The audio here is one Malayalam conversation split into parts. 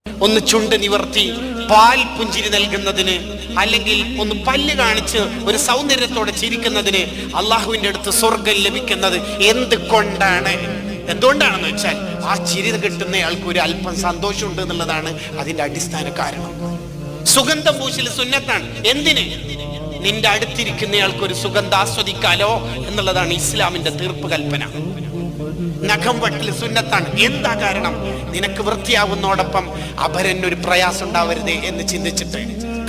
ഒന്ന് ചുണ്ട് നിവർത്തി പാൽ പുഞ്ചിരി നൽകുന്നതിന്, അല്ലെങ്കിൽ ഒന്ന് പല്ല് കാണിച്ച് ഒരു സൗന്ദര്യത്തോടെ ചിരിക്കുന്നതിന് അള്ളാഹുവിന്റെ അടുത്ത് സ്വർഗം ലഭിക്കുന്നത് എന്തുകൊണ്ടാണെന്ന് വെച്ചാൽ ആ ചിരി കിട്ടുന്നയാൾക്ക് ഒരു അല്പം സന്തോഷമുണ്ട് എന്നുള്ളതാണ് അതിന്റെ അടിസ്ഥാന കാരണം. സുഗന്ധം പൂശൽ സുന്നത്താണ്. എന്തിന്? നിന്റെ അടുത്തിരിക്കുന്നയാൾക്ക് ഒരു സുഗന്ധം ആസ്വദിക്കാലോ എന്നുള്ളതാണ് ഇസ്ലാമിന്റെ തീർപ്പ് കൽപ്പന. നഖം വെട്ടൽ സുന്നത്താണ്. എന്താ കാരണം? നിനക്ക് വൃത്തിയാവുന്നതോടൊപ്പം അപരനൊരു പ്രയാസം ഉണ്ടാവരുതേ എന്ന് ചിന്തിച്ചിട്ട്.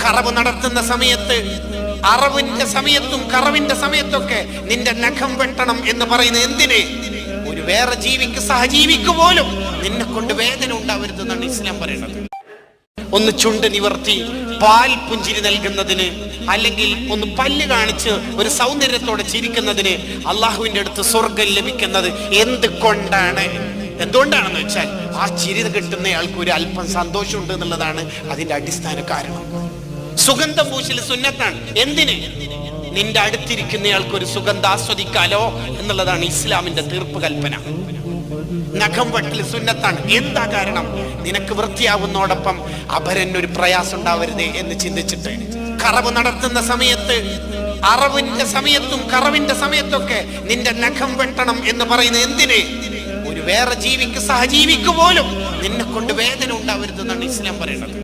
കറവ് നടത്തുന്ന സമയത്ത്, അറവിന്റെ സമയത്തും കറവിന്റെ സമയത്തൊക്കെ നിന്റെ നഖം വെട്ടണം എന്ന് പറയുന്നത് എന്തിന്? ഒരു വേറെ ജീവിക്ക്, സഹജീവിക്ക് പോലും നിന്നെ കൊണ്ട് വേദന ഉണ്ടാവരുതെന്നാണ് ഇസ്ലാം പറയുന്നത്. ഒന്ന് ചുണ്ട് നിവർത്തി പാൽ പുഞ്ചിരി നൽകുന്നതിന്, അല്ലെങ്കിൽ ഒന്ന് പല്ല് കാണിച്ച് ഒരു സൗന്ദര്യത്തോടെ ചിരിക്കുന്നതിന് അള്ളാഹുവിന്റെ അടുത്ത് സ്വർഗം ലഭിക്കുന്നത് എന്തുകൊണ്ടാണെന്ന് വെച്ചാൽ ആ ചിരി കിട്ടുന്നയാൾക്ക് ഒരു അല്പം സന്തോഷമുണ്ട് എന്നുള്ളതാണ് അതിന്റെ അടിസ്ഥാന കാരണം. സുഗന്ധം പൂശൽ സുന്നത്താണ്. എന്തിന്? നിന്റെ അടുത്തിരിക്കുന്നയാൾക്ക് ഒരു സുഗന്ധം ആസ്വദിക്കാലോ എന്നുള്ളതാണ് ഇസ്ലാമിന്റെ തീർപ്പ് കൽപ്പന. നഖം വെട്ടൽ സുന്നത്താണ്. എന്താ കാരണം? നിനക്ക് വൃത്തിയാവുന്നതോടൊപ്പം അപരനൊരു പ്രയാസം ഉണ്ടാവരുതേ എന്ന് ചിന്തിച്ചിട്ട്. കറവ് നടത്തുന്ന സമയത്ത്, അറവിന്റെ സമയത്തും കറവിന്റെ സമയത്തൊക്കെ നിന്റെ നഖം വെട്ടണം എന്ന് പറയുന്നത് എന്തിന്? ഒരു വേറെ ജീവിക്ക്, സഹജീവിക്ക് പോലും നിന്നെ കൊണ്ട് വേദന ഉണ്ടാവരുതെന്നാണ് ഇസ്ലാം പറയുന്നത്.